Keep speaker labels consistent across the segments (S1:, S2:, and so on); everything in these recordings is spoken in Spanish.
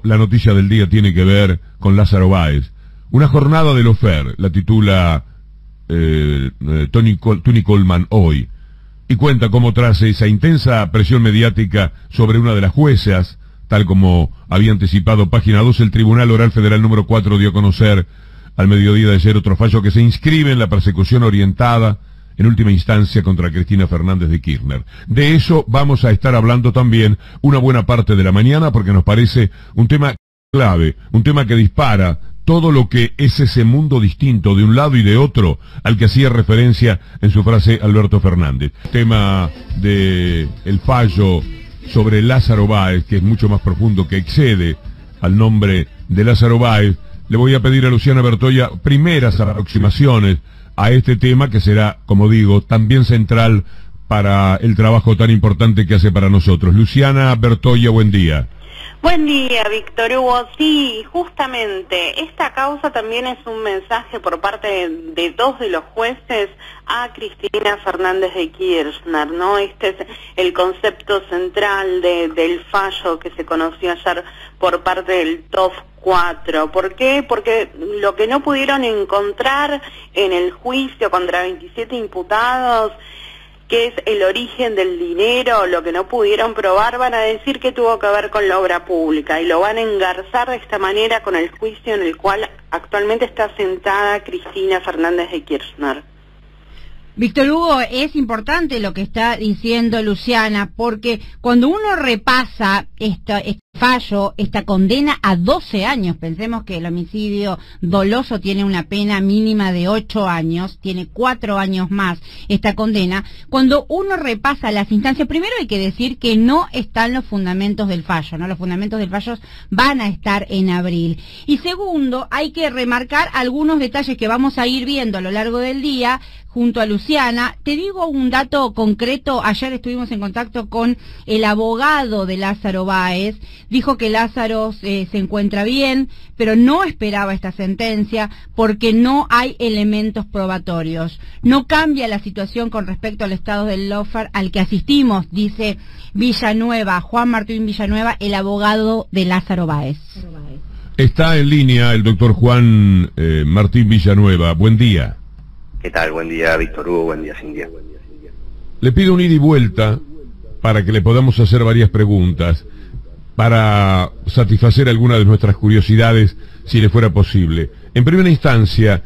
S1: La noticia del día tiene que ver con Lázaro Báez. Una jornada de Lofer, la titula Tony Coleman hoy, y cuenta cómo tras esa intensa presión mediática sobre una de las juezas, tal como había anticipado Página 2, el Tribunal Oral Federal número 4 dio a conocer al mediodía de ayer otro fallo que se inscribe en la persecución orientada en última instancia contra Cristina Fernández de Kirchner. De eso vamos a estar hablando también una buena parte de la mañana, porque nos parece un tema clave, un tema que dispara todo lo que es ese mundo distinto de un lado y de otro al que hacía referencia en su frase Alberto Fernández. El tema de el fallo sobre Lázaro Báez, que es mucho más profundo, que excede al nombre de Lázaro Báez. Le voy a pedir a Luciana Bertoia primeras aproximaciones a este tema, que será, como digo, también central para el trabajo tan importante que hace para nosotros. Luciana Bertoia, buen día.
S2: Buen día, Víctor Hugo. Sí, justamente, esta causa también es un mensaje por parte de dos de los jueces a Cristina Fernández de Kirchner, ¿no? Este es el concepto central del fallo que se conoció ayer por parte del TOF 4. ¿Por qué? Porque lo que no pudieron encontrar en el juicio contra 27 imputados, que es el origen del dinero, lo que no pudieron probar, van a decir que tuvo que ver con la obra pública y lo van a engarzar de esta manera con el juicio en el cual actualmente está sentada Cristina Fernández de Kirchner.
S3: Víctor Hugo, es importante lo que está diciendo Luciana, porque cuando uno repasa este fallo, esta condena a 12 años, pensemos que el homicidio doloso tiene una pena mínima de 8 años, tiene 4 años más esta condena. Cuando uno repasa las instancias, primero hay que decir que no están los fundamentos del fallo, ¿no? Los fundamentos del fallo van a estar en abril. Y segundo, hay que remarcar algunos detalles que vamos a ir viendo a lo largo del día junto a Luciana. Te digo un dato concreto. Ayer estuvimos en contacto con el abogado de Lázaro Báez. Dijo que Lázaro se encuentra bien, pero no esperaba esta sentencia porque no hay elementos probatorios. No cambia la situación con respecto al estado del Lofer al que asistimos, dice Villanueva, Juan Martín Villanueva, el abogado de Lázaro Báez.
S1: Está en línea el doctor Juan Martín Villanueva. Buen día.
S4: ¿Qué tal? Buen día, Víctor Hugo. Buen día, Cintia.
S1: Le pido un ida y vuelta para que le podamos hacer varias preguntas, para satisfacer algunas de nuestras curiosidades, si le fuera posible. En primera instancia,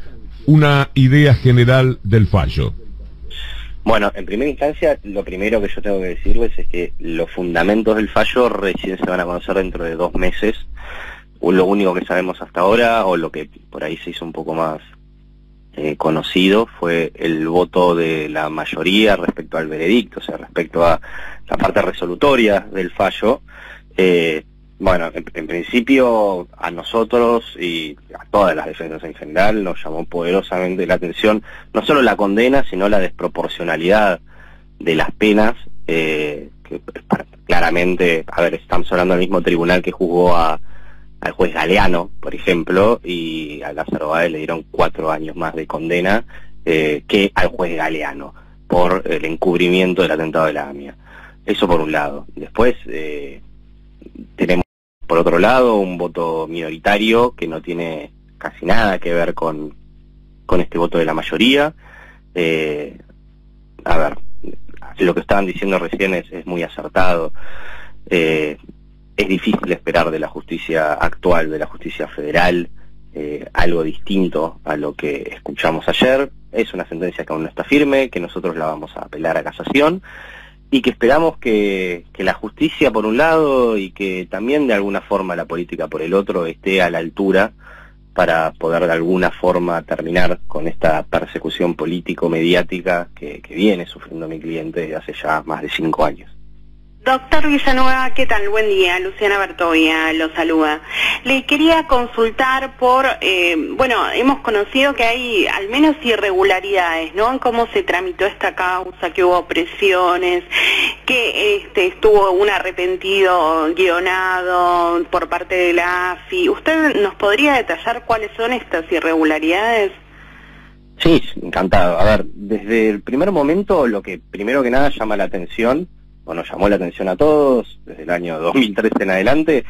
S1: una idea general del fallo.
S4: Bueno, en primera instancia, lo primero que yo tengo que decirles es que los fundamentos del fallo recién se van a conocer dentro de 2 meses. Lo único que sabemos hasta ahora, o lo que por ahí se hizo un poco más conocido, fue el voto de la mayoría respecto al veredicto, o sea, respecto a la parte resolutoria del fallo. Bueno, en principio a nosotros y a todas las defensas en general nos llamó poderosamente la atención no solo la condena, sino la desproporcionalidad de las penas, que claramente, a ver, estamos hablando del mismo tribunal que juzgó al juez Galeano, por ejemplo, y a Lázaro Báez le dieron 4 años más de condena que al juez Galeano por el encubrimiento del atentado de la AMIA. Eso por un lado. Después tenemos por otro lado un voto minoritario que no tiene casi nada que ver con este voto de la mayoría. A ver, lo que estaban diciendo recién es muy acertado. Es difícil esperar de la justicia actual, de la justicia federal, algo distinto a lo que escuchamos ayer. Es una sentencia que aún no está firme, que nosotros la vamos a apelar a casación, y que esperamos que la justicia por un lado y que también de alguna forma la política por el otro esté a la altura para poder de alguna forma terminar con esta persecución político-mediática que viene sufriendo mi cliente desde hace ya más de 5 años.
S2: Doctor Villanueva, ¿qué tal? Buen día, Luciana Bertoia lo saluda. Le quería consultar por, bueno, hemos conocido que hay al menos irregularidades, ¿no? En cómo se tramitó esta causa, que hubo presiones, que estuvo un arrepentido guionado por parte de la AFI. ¿Usted nos podría detallar cuáles son estas irregularidades?
S4: Sí, encantado. A ver, desde el primer momento, lo que primero que nada llama la atención, o nos llamó la atención a todos, desde el año 2013 en adelante,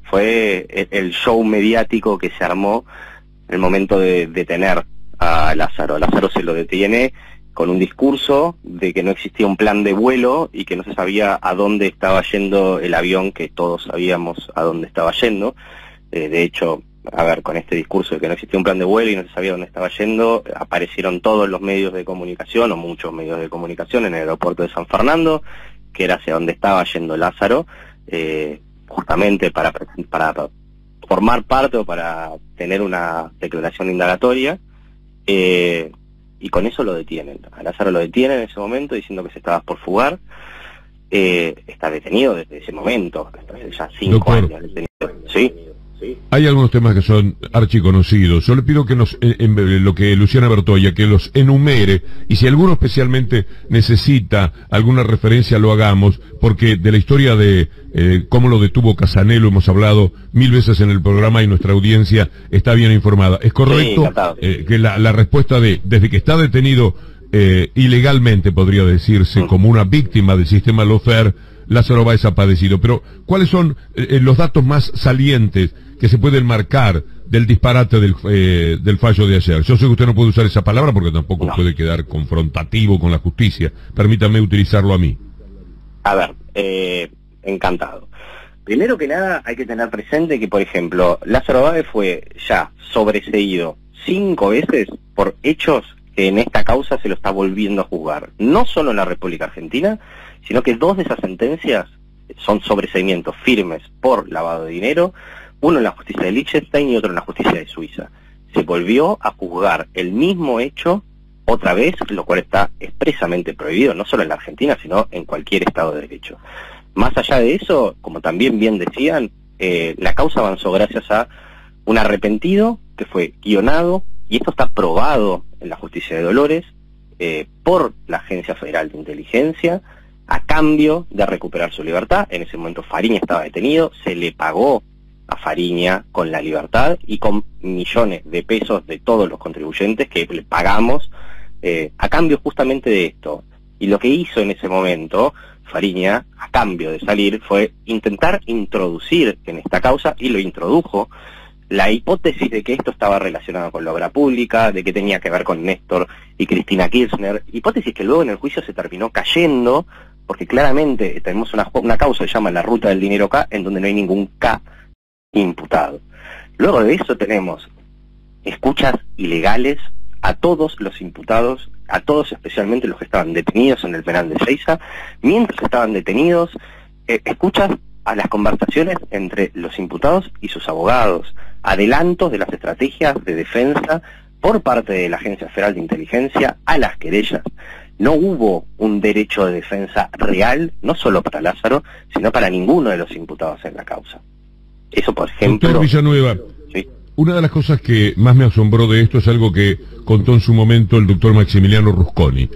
S4: fue el show mediático que se armó en el momento de detener a Lázaro. Lázaro se lo detiene con un discurso de que no existía un plan de vuelo y que no se sabía a dónde estaba yendo el avión, que todos sabíamos a dónde estaba yendo. De hecho, a ver, con este discurso de que no existía un plan de vuelo y no se sabía dónde estaba yendo, aparecieron todos los medios de comunicación, o muchos medios de comunicación, en el aeropuerto de San Fernando, que era hacia donde estaba yendo Lázaro, justamente para formar parte o para tener una declaración indagatoria, y con eso lo detienen. A Lázaro lo detienen en ese momento diciendo que se estaba por fugar. Está detenido desde ese momento, hace ya 5 años detenido. ¿Sí?
S1: Hay algunos temas que son archiconocidos. Yo le pido que en lo que Luciana Bertoia, que los enumere, y si alguno especialmente necesita alguna referencia lo hagamos, porque de la historia de cómo lo detuvo Casanelo hemos hablado 1000 veces en el programa y nuestra audiencia está bien informada. ¿Es correcto que la respuesta desde que está detenido ilegalmente, podría decirse, como una víctima del sistema lawfare, Lázaro Báez ha padecido? Pero ¿cuáles son los datos más salientes que se pueden marcar del disparate del fallo de ayer? Yo sé que usted no puede usar esa palabra porque tampoco puede quedar confrontativo con la justicia. Permítame utilizarlo a mí.
S4: A ver, encantado. Primero que nada hay que tener presente que, por ejemplo, Lázaro Báez fue ya sobreseído 5 veces por hechos que en esta causa se lo está volviendo a juzgar. No solo en la República Argentina, sino que 2 de esas sentencias son sobreseimientos firmes por lavado de dinero, uno en la justicia de Liechtenstein y otro en la justicia de Suiza. Se volvió a juzgar el mismo hecho otra vez, lo cual está expresamente prohibido, no solo en la Argentina, sino en cualquier Estado de Derecho. Más allá de eso, como también bien decían, la causa avanzó gracias a un arrepentido que fue guionado, y esto está probado en la justicia de Dolores, por la Agencia Federal de Inteligencia, a cambio de recuperar su libertad. En ese momento Fariña estaba detenido, se le pagó a Fariña con la libertad y con millones de pesos de todos los contribuyentes que le pagamos a cambio justamente de esto. Y lo que hizo en ese momento Fariña, a cambio de salir, fue intentar introducir en esta causa, y lo introdujo, la hipótesis de que esto estaba relacionado con la obra pública, de que tenía que ver con Néstor y Cristina Kirchner, hipótesis que luego en el juicio se terminó cayendo, porque claramente tenemos una causa que se llama la ruta del dinero K, en donde no hay ningún K imputado. Luego de eso tenemos escuchas ilegales a todos los imputados, a todos especialmente los que estaban detenidos en el penal de Seiza. Mientras estaban detenidos, escuchas a las conversaciones entre los imputados y sus abogados, adelantos de las estrategias de defensa por parte de la Agencia Federal de Inteligencia a las querellas. No hubo un derecho de defensa real, no solo para Lázaro, sino para ninguno de los imputados en la causa. Eso, por ejemplo...
S1: Doctor Villanueva, ¿sí? Una de las cosas que más me asombró de esto es algo que contó en su momento el doctor Maximiliano Rusconi.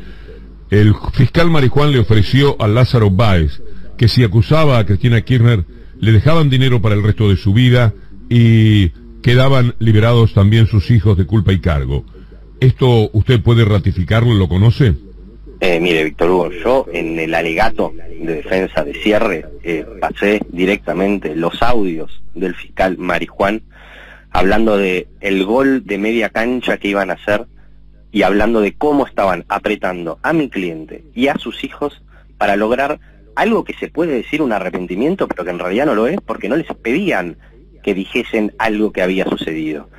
S1: El fiscal Marijuán le ofreció a Lázaro Báez que si acusaba a Cristina Kirchner le dejaban dinero para el resto de su vida y quedaban liberados también sus hijos de culpa y cargo. ¿Esto usted puede ratificarlo? ¿Lo conoce?
S4: Mire, Víctor Hugo, yo en el alegato de defensa de cierre pasé directamente los audios del fiscal Marijuán hablando de el gol de media cancha que iban a hacer y hablando de cómo estaban apretando a mi cliente y a sus hijos para lograr algo que se puede decir un arrepentimiento, pero que en realidad no lo es, porque no les pedían que dijesen algo que había sucedido.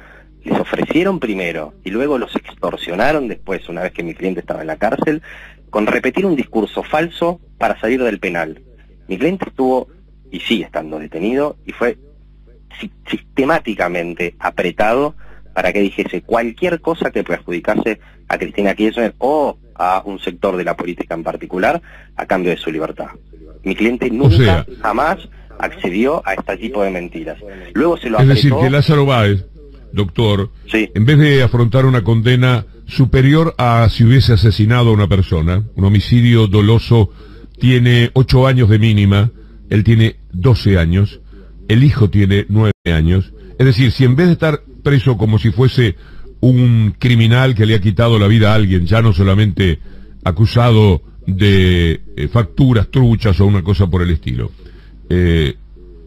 S4: Les ofrecieron primero y luego los extorsionaron después, una vez que mi cliente estaba en la cárcel, con repetir un discurso falso para salir del penal. Mi cliente estuvo y sigue estando detenido y fue sistemáticamente apretado para que dijese cualquier cosa que perjudicase a Cristina Kirchner o a un sector de la política en particular a cambio de su libertad. Mi cliente nunca, jamás accedió a este tipo de mentiras. Luego se lo apretó.
S1: Es decir, que Lázaro Báez, doctor,
S4: sí,
S1: en vez de afrontar una condena superior a si hubiese asesinado a una persona, un homicidio doloso tiene 8 años de mínima, él tiene 12 años, el hijo tiene 9 años, es decir, si en vez de estar preso como si fuese un criminal que le ha quitado la vida a alguien, ya no solamente acusado de facturas truchas o una cosa por el estilo,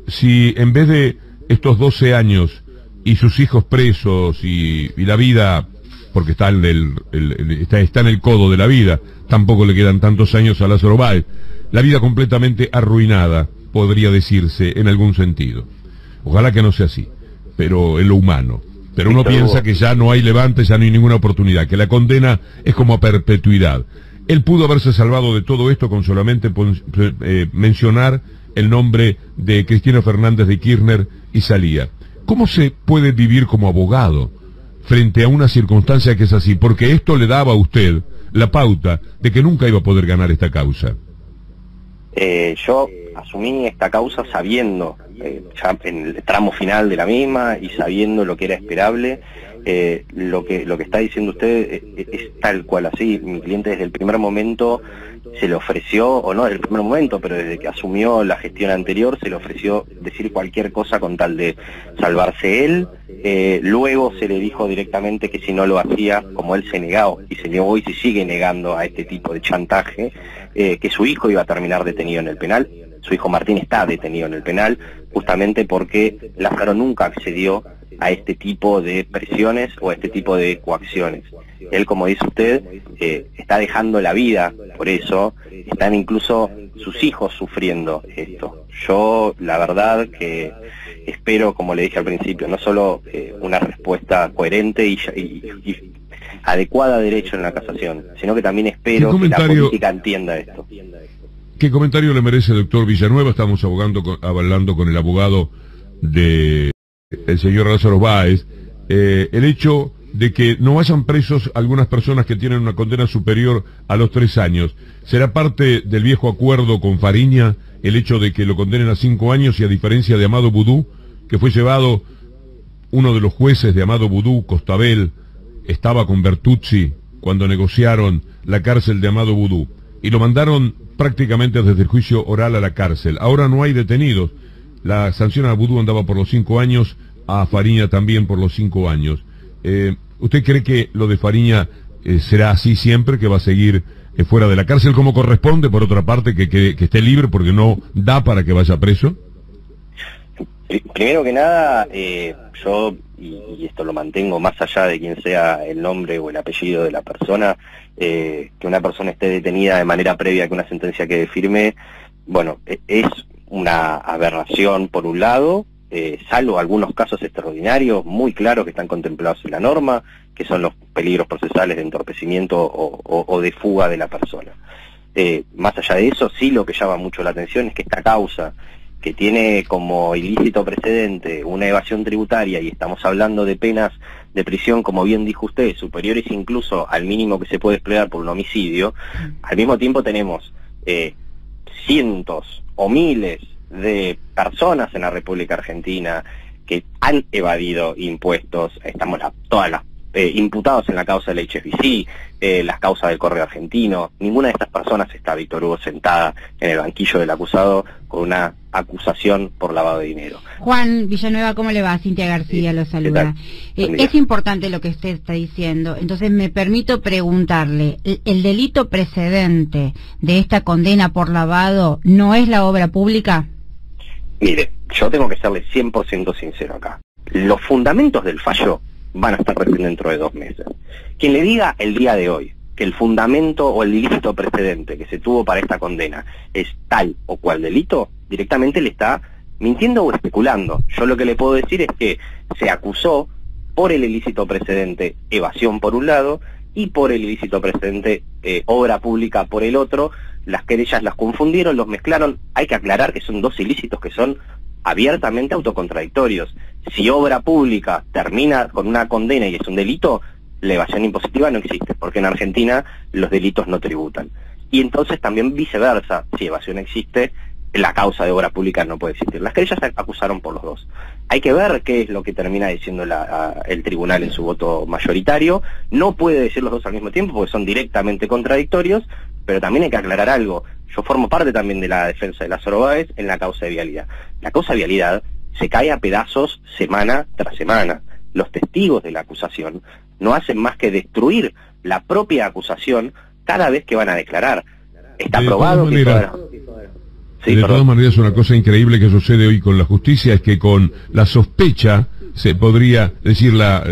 S1: si en vez de estos 12 años y sus hijos presos y la vida, porque está en el codo de la vida, tampoco le quedan tantos años a Lázaro Báez, la vida completamente arruinada, podría decirse en algún sentido. Ojalá que no sea así, pero en lo humano. Pero uno piensa que ya no hay levante, ya no hay ninguna oportunidad, que la condena es como a perpetuidad. Él pudo haberse salvado de todo esto con solamente mencionar el nombre de Cristina Fernández de Kirchner y salía. ¿Cómo se puede vivir como abogado frente a una circunstancia que es así? Porque esto le daba a usted la pauta de que nunca iba a poder ganar esta causa.
S4: Yo asumí esta causa sabiendo, ya en el tramo final de la misma y sabiendo lo que era esperable. Lo que está diciendo usted es tal cual así. Mi cliente desde el primer momento se le ofreció, o no desde el primer momento, pero desde que asumió la gestión anterior, se le ofreció decir cualquier cosa con tal de salvarse él. Luego se le dijo directamente que si no lo hacía, como él se negó y se sigue negando a este tipo de chantaje, que su hijo iba a terminar detenido en el penal. Su hijo Martín está detenido en el penal justamente porque Lázaro nunca accedió a este tipo de presiones o a este tipo de coacciones. Él, como dice usted, está dejando la vida, por eso están incluso sus hijos sufriendo esto. Yo, la verdad, que espero, como le dije al principio, no solo una respuesta coherente y adecuada a derecho en la casación, sino que también espero que la política entienda esto.
S1: ¿Qué comentario le merece, doctor Villanueva? Estamos hablando con el abogado de el señor Lázaro Báez, el hecho de que no vayan presos algunas personas que tienen una condena superior a los 3 años. ¿Será parte del viejo acuerdo con Fariña el hecho de que lo condenen a 5 años y a diferencia de Amado Vudú, que fue llevado, uno de los jueces de Amado Vudú, Costabel, estaba con Bertuzzi cuando negociaron la cárcel de Amado Vudú y lo mandaron prácticamente desde el juicio oral a la cárcel? Ahora no hay detenidos. La sanción a Vudú andaba por los 5 años, a Fariña también por los 5 años. ¿Usted cree que lo de Fariña será así siempre, que va a seguir fuera de la cárcel como corresponde, por otra parte, que esté libre porque no da para que vaya preso?
S4: Primero que nada, yo, y esto lo mantengo más allá de quién sea el nombre o el apellido de la persona, que una persona esté detenida de manera previa a que una sentencia quede firme, bueno, es una aberración por un lado, salvo algunos casos extraordinarios muy claros que están contemplados en la norma, que son los peligros procesales de entorpecimiento o de fuga de la persona. Más allá de eso, sí, lo que llama mucho la atención es que esta causa, que tiene como ilícito precedente una evasión tributaria, y estamos hablando de penas de prisión, como bien dijo usted, superiores incluso al mínimo que se puede desplegar por un homicidio, al mismo tiempo tenemos cientos o miles de personas en la República Argentina que han evadido impuestos. Estamos todas las imputados en la causa del HSBC, las causas del Correo Argentino. Ninguna de estas personas está, Víctor Hugo, sentada en el banquillo del acusado con una acusación por lavado de dinero.
S3: Juan Villanueva, ¿cómo le va? Cintia García lo saluda. Es importante lo que usted está diciendo, entonces me permito preguntarle, ¿el delito precedente de esta condena por lavado no es la obra pública?
S4: Mire, yo tengo que serle 100% sincero acá. Los fundamentos del fallo van a estar recién dentro de 2 meses. Quien le diga el día de hoy que el fundamento o el ilícito precedente que se tuvo para esta condena es tal o cual delito, directamente le está mintiendo o especulando. Yo lo que le puedo decir es que se acusó por el ilícito precedente evasión por un lado y por el ilícito precedente obra pública por el otro. Las querellas las confundieron, los mezclaron. Hay que aclarar que son 2 ilícitos que son abiertamente autocontradictorios. Si obra pública termina con una condena y es un delito, la evasión impositiva no existe, porque en Argentina los delitos no tributan. Y entonces también viceversa, si evasión existe, la causa de obra pública no puede existir. Las querellas se acusaron por los dos. Hay que ver qué es lo que termina diciendo el tribunal en su voto mayoritario. No puede decir los dos al mismo tiempo porque son directamente contradictorios, pero también hay que aclarar algo. Yo formo parte también de la defensa de Lázaro Báez en la causa de vialidad. La causa de vialidad se cae a pedazos semana tras semana. Los testigos de la acusación no hacen más que destruir la propia acusación cada vez que van a declarar. Está probado que Sí,
S1: de
S4: perdón.
S1: todas maneras, una cosa increíble que sucede hoy con la justicia es que con la sospecha se podría decir la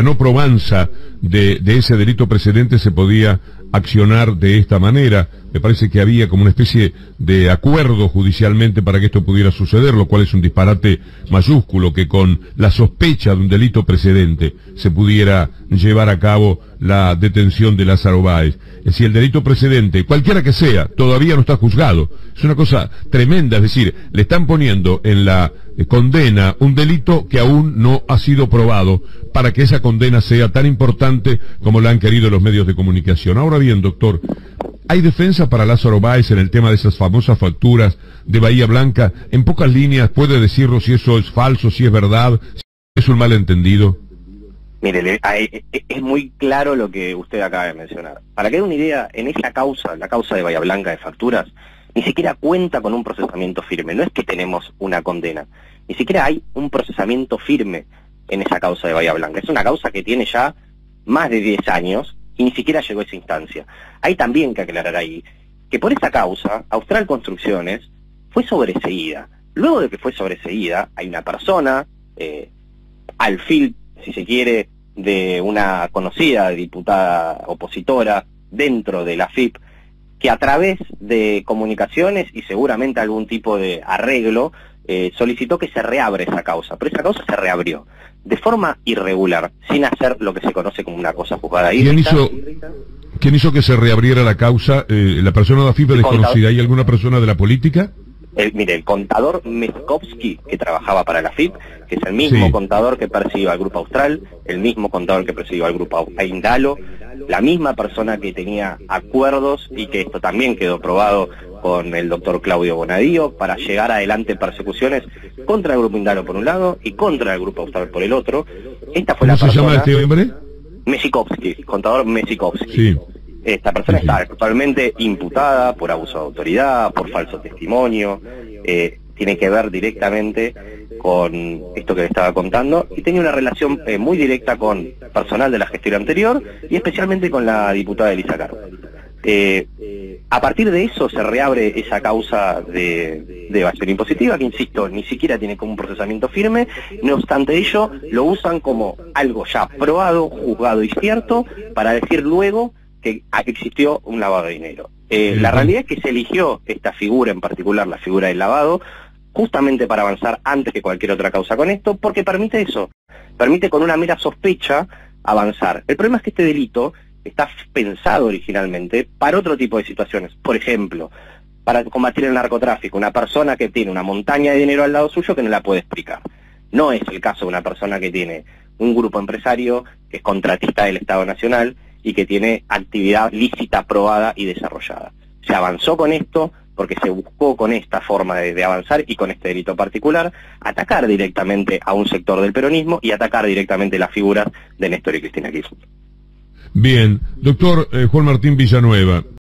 S1: no probanza de ese delito precedente se podía accionar de esta manera. Me parece que había como una especie de acuerdo judicialmente para que esto pudiera suceder, lo cual es un disparate mayúsculo, que con la sospecha de un delito precedente se pudiera llevar a cabo la detención de Lázaro Báez. Si el delito precedente, cualquiera que sea, todavía no está juzgado, es una cosa tremenda, es decir, le están poniendo en la condena un delito que aún no ha sido probado para que esa condena sea tan importante como la han querido los medios de comunicación. Ahora bien, doctor, ¿hay defensa para Lázaro Báez en el tema de esas famosas facturas de Bahía Blanca? En pocas líneas, ¿puede decirnos si eso es falso, si es verdad, si es un malentendido?
S4: Mire, es muy claro lo que usted acaba de mencionar. Para que dé una idea, en esa causa, la causa de Bahía Blanca de facturas, ni siquiera cuenta con un procesamiento firme. No es que tenemos una condena, ni siquiera hay un procesamiento firme en esa causa de Bahía Blanca. Es una causa que tiene ya más de 10 años y ni siquiera llegó a esa instancia. Hay también que aclarar ahí que por esa causa, Austral Construcciones fue sobreseída. Luego de que fue sobreseída, hay una persona, alfil, si se quiere, de una conocida diputada opositora dentro de la FIP, que a través de comunicaciones y seguramente algún tipo de arreglo, solicitó que se reabra esa causa. Pero esa causa se reabrió de forma irregular, sin hacer lo que se conoce como una cosa juzgada.
S1: ¿Quién hizo que se reabriera la causa? ¿La persona de la FIP es desconocida? ¿Hay alguna persona de la política?
S4: Mire, el contador Meskovsky, que trabajaba para la FIP, que es el mismo contador que persiguió al Grupo Austral, el mismo contador que persiguió al Grupo Indalo, la misma persona que tenía acuerdos, y que esto también quedó probado con el doctor Claudio Bonadío, para llegar adelante persecuciones contra el Grupo Indalo por un lado y contra el Grupo Austral por el otro. Esta fue la persona...
S1: ¿Cómo se llama este hombre?
S4: Meskovsky, contador Meskovsky.
S1: Sí.
S4: Esta persona está actualmente imputada por abuso de autoridad, por falso testimonio, tiene que ver directamente con esto que le estaba contando, y tenía una relación muy directa con personal de la gestión anterior y especialmente con la diputada Elisa Carbo. A partir de eso se reabre esa causa de evasión impositiva, que insisto, ni siquiera tiene como un procesamiento firme. No obstante ello, lo usan como algo ya probado, juzgado y cierto, para decir luego que existió un lavado de dinero. La realidad es que se eligió esta figura en particular, la figura del lavado, justamente para avanzar antes que cualquier otra causa con esto, porque permite eso, permite con una mera sospecha avanzar. El problema es que este delito está pensado originalmente para otro tipo de situaciones. Por ejemplo, para combatir el narcotráfico, una persona que tiene una montaña de dinero al lado suyo que no la puede explicar. No es el caso de una persona que tiene un grupo empresario, que es contratista del Estado Nacional y que tiene actividad lícita, probada y desarrollada. Se avanzó con esto porque se buscó con esta forma de avanzar y con este delito particular, atacar directamente a un sector del peronismo y atacar directamente las figuras de Néstor y Cristina Kirchner.
S1: Bien, doctor Juan Martín Villanueva,